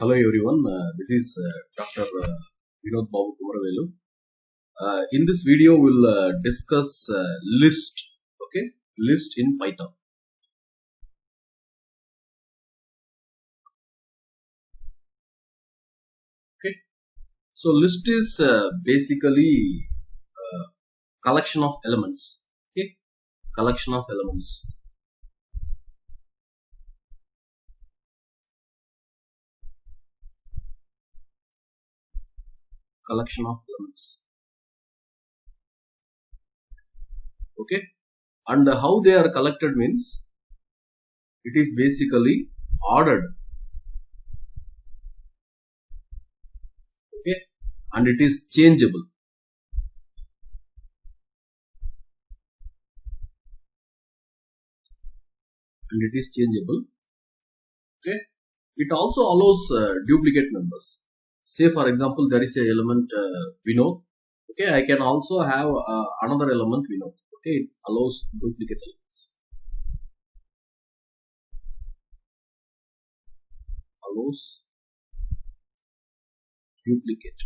Hello everyone, this is Dr. Vinoth Babu Kumaravelu. In this video, we'll discuss list. Okay, list in Python. Okay, so list is basically collection of elements. Okay, collection of elements. Collection of elements. Okay, and how they are collected means it is basically ordered. Okay, and it is changeable. And it is changeable. Okay, it also allows duplicate members. Say for example, there is a element Vinoth. Okay, I can also have another element Vinoth. Okay, it allows duplicate elements. Allows duplicate.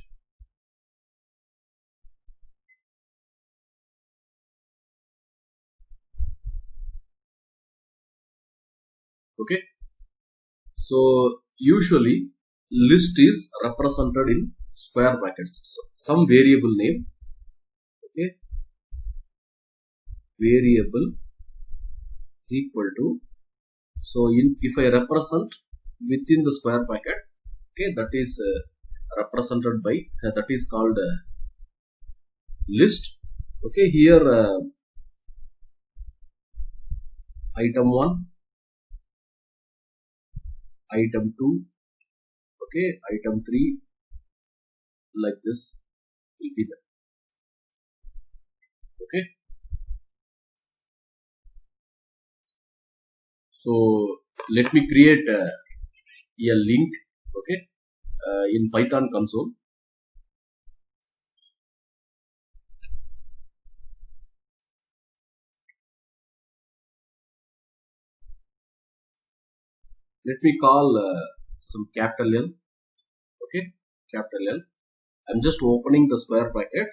Okay, so usually list is represented in square brackets. So some variable name. Okay, variable is equal to. So if I represent within the square bracket, okay, that is represented by that is called list. Okay, here item 1, item 2, okay, item 3, like this will be there. Okay, so let me create a link. Okay, in Python console. Let me call some capital L. Okay, capital L. I'm just opening the square bracket.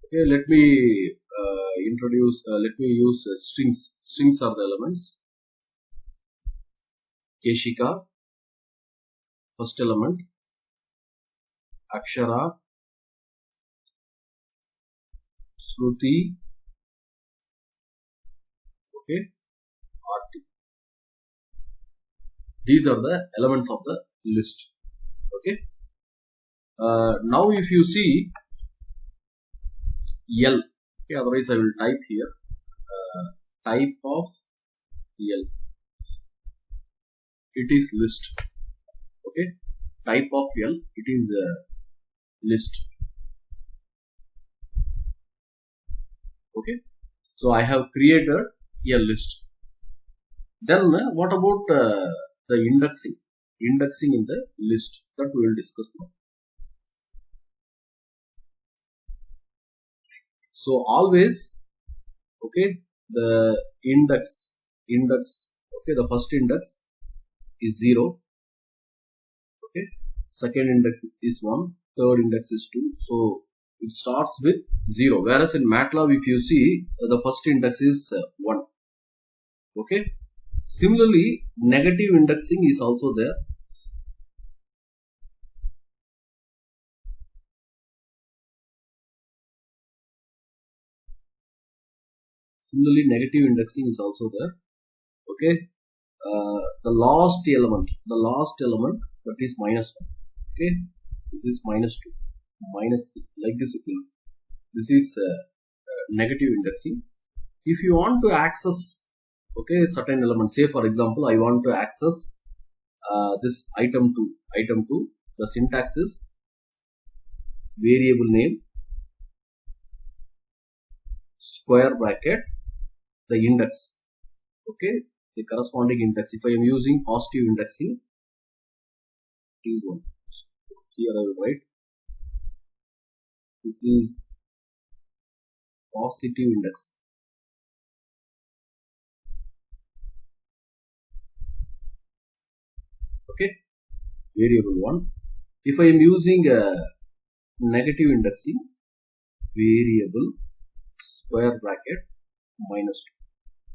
Okay, let me let me use strings. Strings are the elements. Keshika, first element. Akshara, Shruti, okay, Arti. These are the elements of the list. Okay. Now if you see L, okay, otherwise I will type here type of L. It is list. Okay, type of L, it is list. Okay, so I have created a list. Then what about the indexing? Indexing in the list, that we will discuss now. So always, okay, the index, okay, the first index is 0. Okay, second index is 1, third index is 2. So it starts with 0. Whereas in MATLAB, if you see, the first index is 1. Okay. Similarly, negative indexing is also there. Similarly, negative indexing is also there. Okay. The last element, that is minus 1. Okay. This is minus 2, minus 3, like this. This is negative indexing. If you want to access, okay, certain elements, say for example, I want to access this item 2, the syntax is variable name, square bracket, the index, okay, the corresponding index. If I am using positive indexing, it is 1. So here I will write, this is positive index. Okay, variable 1. If I am using a negative indexing, variable square bracket minus 2.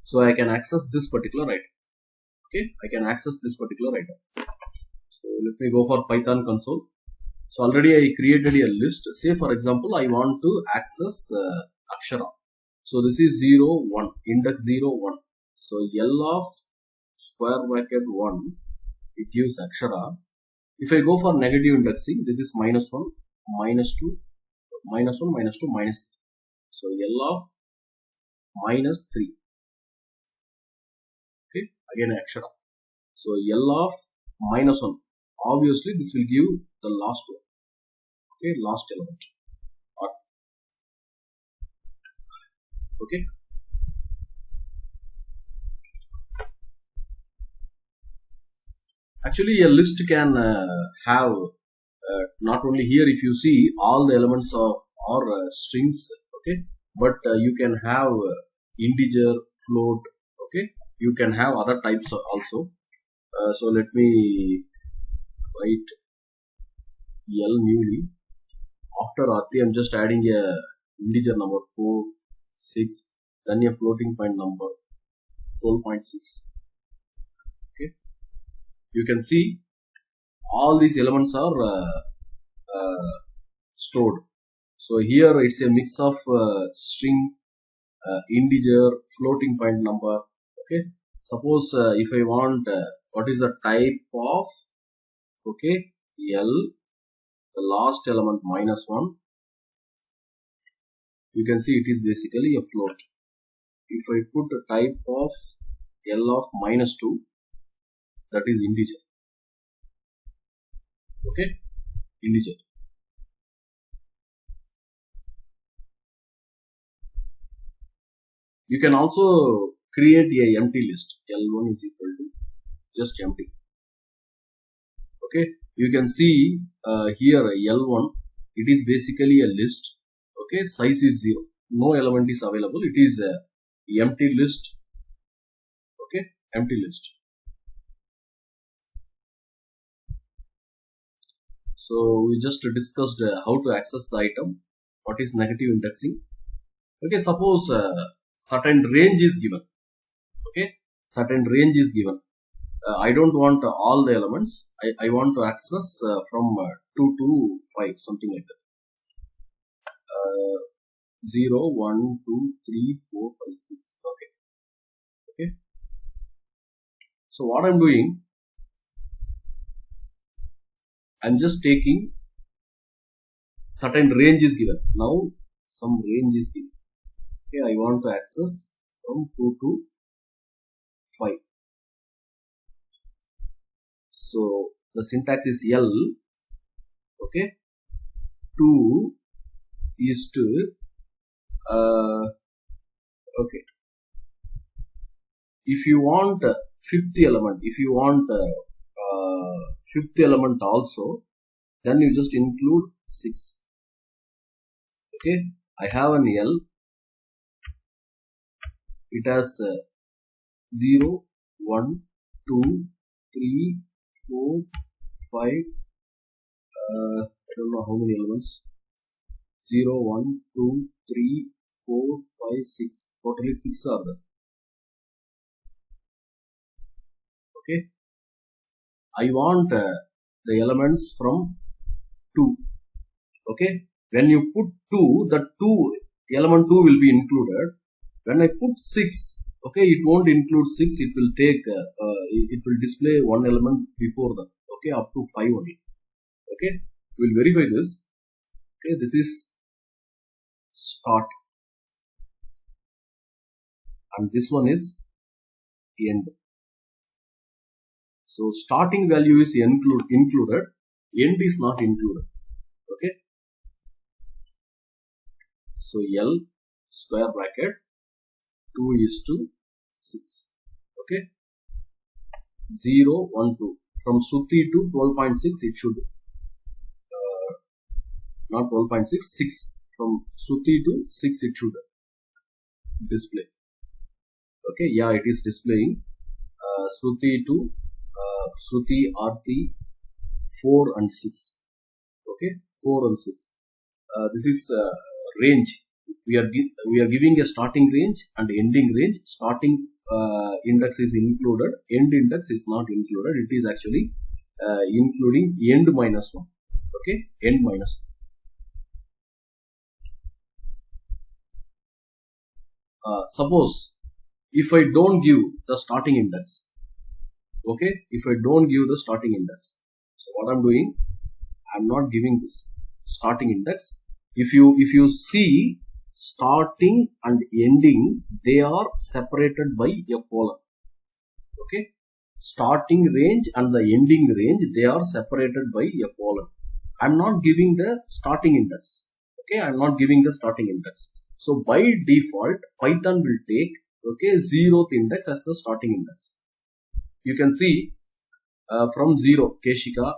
So I can access this particular item. Okay, I can access this particular item. So let me go for Python console. So already I created a list. Say for example, I want to access Akshara. So this is 0, 1, index 0, 1. So L of square bracket 1, it gives Akshara. If I go for negative indexing, this is minus 1, minus 2, minus 1, minus 2, minus 3. So L of minus 3. Okay, again Akshara. So L of minus 1. Obviously, this will give the last one. Okay, last element. Okay. Actually, a list can have not only here. If you see, all the elements are strings. Okay, but you can have integer, float. Okay, you can have other types also. So let me write L newly. After RT, I'm just adding a integer number 4, 6, then a floating point number 12.6. Okay, you can see all these elements are stored. So here it's a mix of string, integer, floating point number. Okay, suppose if I want what is the type of, okay, L, the last element minus 1, you can see it is basically a float. If I put a type of L of minus 2, that is integer. Okay, integer. You can also create a empty list. L1 is equal to just empty. Okay, you can see here L1, it is basically a list. Okay, size is 0. No element is available. It is a empty list. Okay, empty list. So we just discussed how to access the item. What is negative indexing? Okay, suppose certain range is given. Okay, certain range is given. I don't want all the elements. I want to access from 2 to 5, something like that. 0, 1, 2, 3, 4, 5, 6. Okay. Okay. So what I'm doing, I'm just taking certain range is given. Now some range is given. Okay, I want to access from 2 to 5. So the syntax is L. Okay, 2 is to okay. If you want fifth element, if you want fifth element also, then you just include 6. Okay, I have an L. It has 0, 1, 2, 3, 4, 5. I don't know how many elements. 0, 1, 2, 3, 4, 5, 6. Totally 6 are there. Okay. I want the elements from 2. Okay. When you put 2, the 2 element 2 will be included. When I put 6, okay, it won't include 6. It will take, it will display one element before that. Okay, up to 5 only. Okay, we'll verify this. Okay, this is start, and this one is end. So starting value is included, end is not included. Okay, so L square bracket 2 is to 6. Okay, 0, 1, 2. From Shruti to 12.6, it should not 12.6, 6. From Shruti to 6, it should display. Okay, yeah, it is displaying Shruti to Shruti, Arti, 4 and 6. Okay, 4 and 6. This is range. We are giving a starting range and ending range. Starting index is included, end index is not included. It is actually including end minus 1. Okay, end minus 1. Suppose if I don't give the starting index, okay, if I don't give the starting index, so what I'm doing, I'm not giving this starting index. If you see, starting and ending, they are separated by a colon. Okay, starting range and the ending range, they are separated by a colon. I'm not giving the starting index. Okay, I'm not giving the starting index. So by default, Python will take, okay, 0th index as the starting index. You can see from 0, Keshika,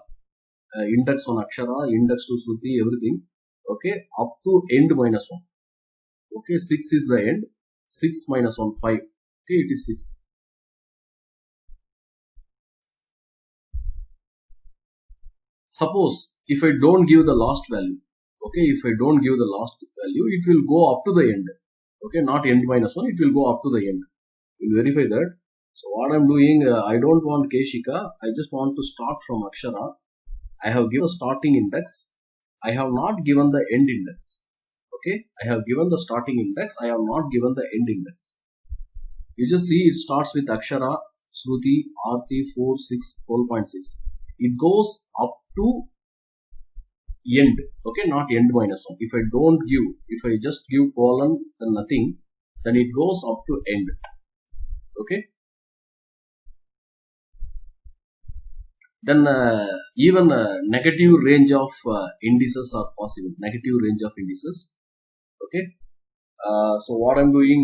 index on Akshara, index to Shruti, everything, okay, up to end minus 1. Okay, 6 is the end, 6 minus 1, 5, okay, it is 6. Suppose if I don't give the last value, okay, if I don't give the last value, it will go up to the end, okay, not end minus 1, it will go up to the end. We'll verify that. So what I'm doing, I don't want Keshika, I just want to start from Akshara. I have given starting index, I have not given the end index. Okay, I have given the starting index, I have not given the end index. You just see it starts with Akshara, Shruti, Arti, 4, 6, 12.6. It goes up to end, okay, not end minus 1. If I don't give, if I just give colon, then nothing, then it goes up to end. Okay. Then even negative range of indices are possible, negative range of indices. Okay. So what I'm doing,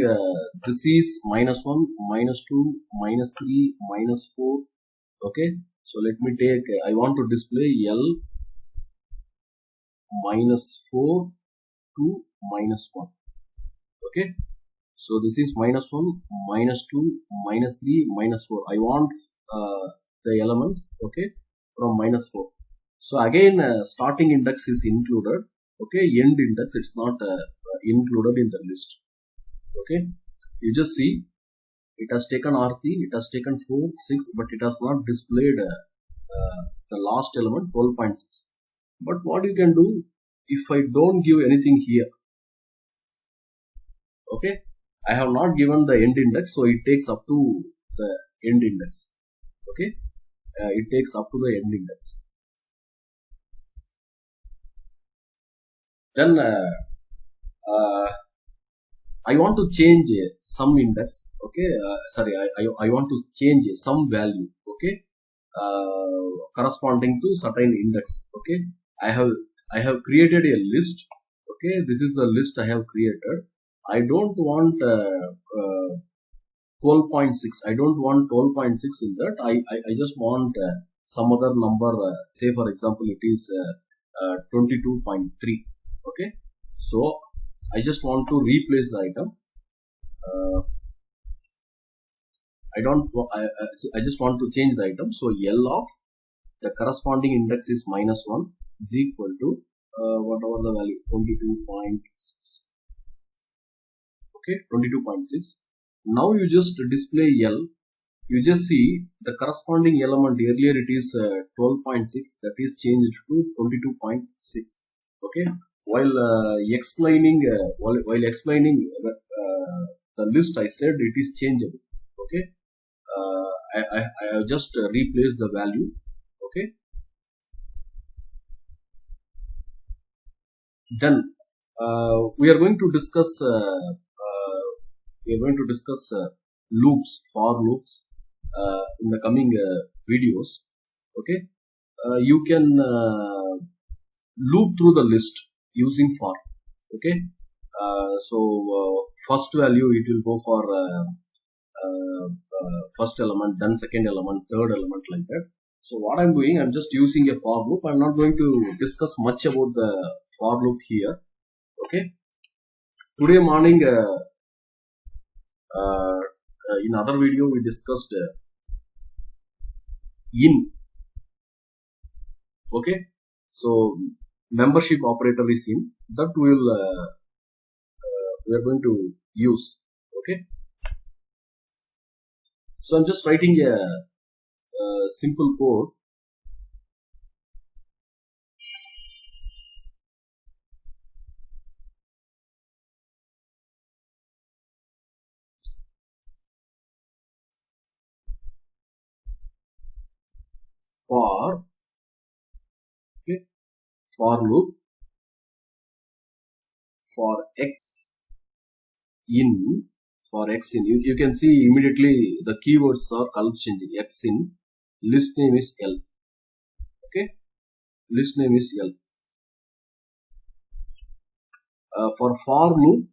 this is minus 1, minus 2, minus 3, minus 4. Okay. So let me take, I want to display L minus 4 to minus 1. Okay. So this is minus 1, minus 2, minus 3, minus 4. I want the elements, okay, from minus 4. So again, starting index is included. Okay, end index, it's not included in the list. Okay, you just see, it has taken RT, it has taken 4, 6, but it has not displayed the last element 12.6. But what you can do, if I don't give anything here, okay, I have not given the end index, so it takes up to the end index. Okay, it takes up to the end index. Then I want to change some index. Okay, sorry, I want to change some value. Okay, corresponding to certain index. Okay, I have created a list. Okay, this is the list I have created. I don't want 12.6. I don't want 12.6 in that. I just want some other number. Say for example, it is 22.3. Okay, so I just want to replace the item. I just want to change the item. So L of the corresponding index is minus 1 is equal to whatever the value, 22.6. Okay, 22.6. Now you just display L. You just see the corresponding element, earlier it is 12.6, that is changed to 22.6. Okay, while explaining the list, I said it is changeable. Okay, I have just replaced the value. Okay, then we are going to discuss loops, for loops in the coming videos. Okay, you can loop through the list using for. Okay, so first value it will go for first element, then second element, third element, like that. So what I'm doing, I'm just using a for loop. I'm not going to discuss much about the for loop here. Okay, today morning in other video we discussed in. Okay, so membership operator is in that we are going to use. Okay, so I'm just writing a simple code. For okay, for loop for x in you can see immediately the keywords are color changing. X in list name is L. Okay, list name is L. For loop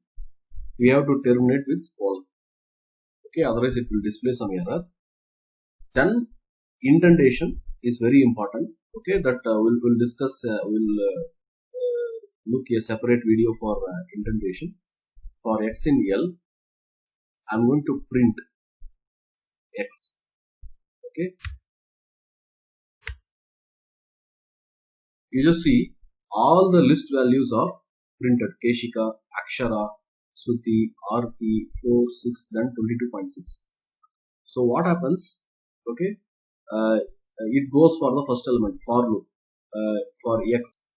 we have to terminate with all. Okay, otherwise it will display some error. Then indentation is very important. Okay, that we'll discuss. We'll look a separate video for indentation. For x in L, I'm going to print x. Okay, you just see all the list values are printed. Keshika, Akshara, Suti, Arti, 4, 6, then 22.6. So what happens? Okay, it goes for the first element for loop. For x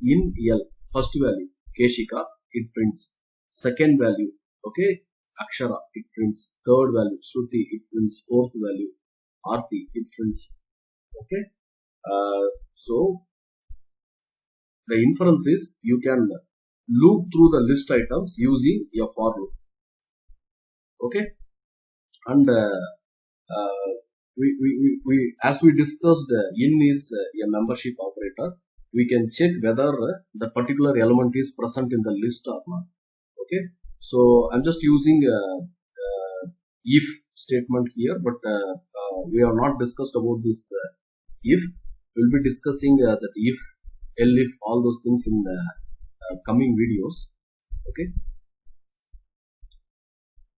in L, first value Keshika, it prints. Second value, okay, Akshara, it prints. Third value Shruti, it prints. Fourth value Arti, it prints. Okay, so the inference is you can loop through the list items using a for loop. Okay, and we as we discussed, in is a membership operator. We can check whether the particular element is present in the list or not. Okay, so I'm just using if statement here, but we have not discussed about this if. We'll be discussing that if, elif, all those things in coming videos. Okay,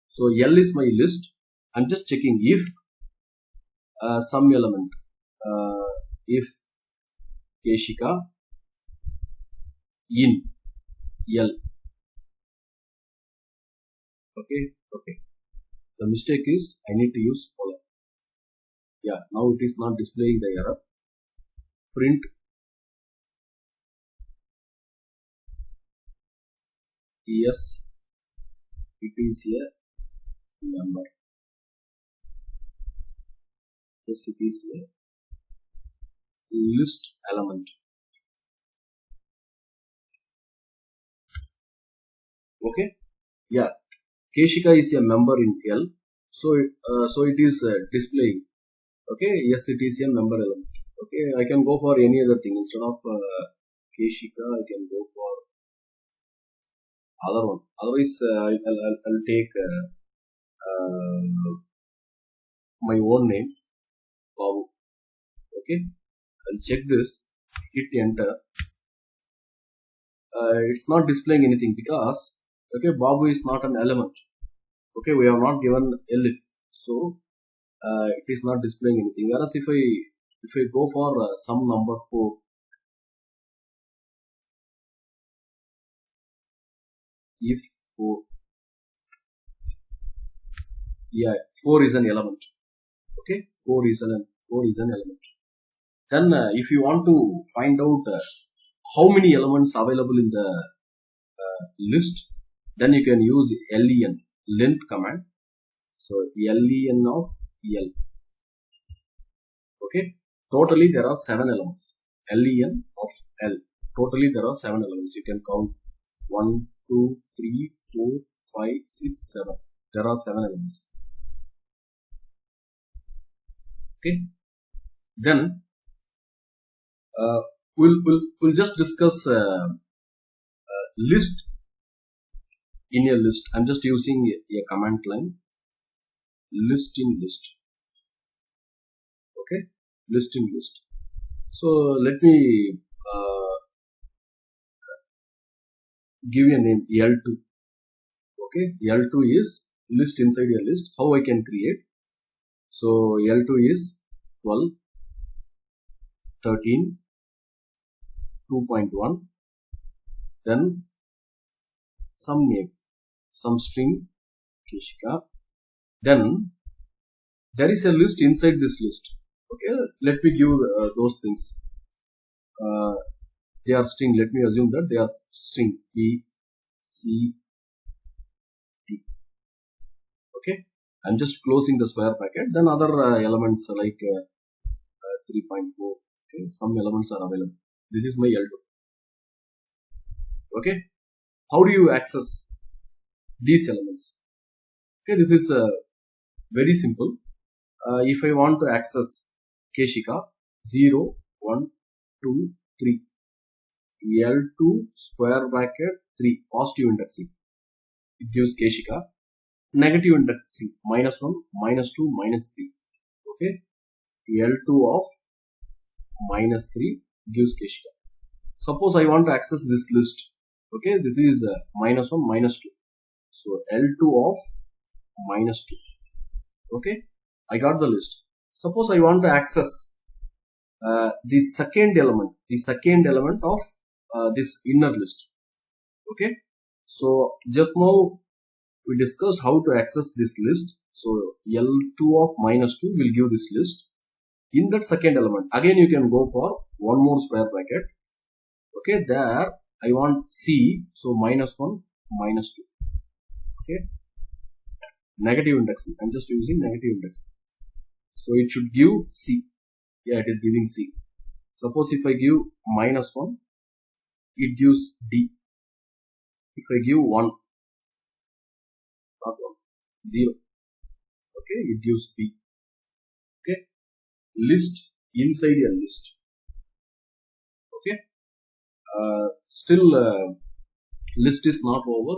so L is my list. I'm just checking if some element, if Keshika in L. Okay, the mistake is I need to use colon. Yeah, now it is not displaying the error. Print yes, it is a number. Yes, it is a list element. Okay, yeah, Keshika is a member in L, so it is displaying. Okay, yes, it is a member element. Okay, I can go for any other thing instead of Keshika. I can go for other one. Otherwise, I'll take my own name, Babu. Okay, I'll check this. Hit enter. It's not displaying anything because okay, Babu is not an element. Okay, we have not given elif, so it is not displaying anything. Whereas if I go for some number 4, if 4, yeah, 4 is an element. Okay, 4 is an element. Then if you want to find out how many elements available in the list, then you can use len, length command. So len of L. Okay, totally there are 7 elements. Len of L. Totally there are 7 elements. You can count 1, 2, 3, 4, 5, 6, 7. There are 7 elements. Okay. Then we'll just discuss list in a list. I'm just using a command line. List in list. Okay, list in list. So let me give you a name L2. Okay, L2 is list inside a list. How I can create? So L2 is 12, 13, 2.1, then some name, some string Keshika, then there is a list inside this list. Okay, let me give those things. They are string. Let me assume that they are string B, C, D. Okay, I'm just closing the square bracket. Then other elements like 3.4. Okay, some elements are available. This is my L2. Okay, how do you access these elements? Okay, this is very simple. If I want to access Keshika 0, 1, 2, 3, L2 square bracket 3, positive indexing, it gives Keshika. Negative indexing, -1, -2, -3. Okay, L2 of -3 gives Keshika. Suppose I want to access this list. Okay, this is -1, -2. So L2 of -2. Okay, I got the list. Suppose I want to access the second element of this inner list. Okay, so just now we discussed how to access this list. So L2 of -2 will give this list. In that second element, again you can go for one more square bracket. Okay, there I want C, so -1, -2. Okay, negative indexing. I'm just using negative indexing. So it should give C. Yeah, it is giving C. Suppose if I give -1, it gives D. If I give 1, not 1, 0. Okay, it gives B. Okay, list inside a list. Okay, still list is not over.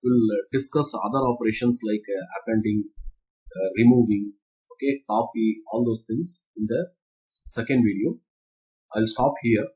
We'll discuss other operations like appending, removing, okay, copy, all those things in the second video. I'll stop here.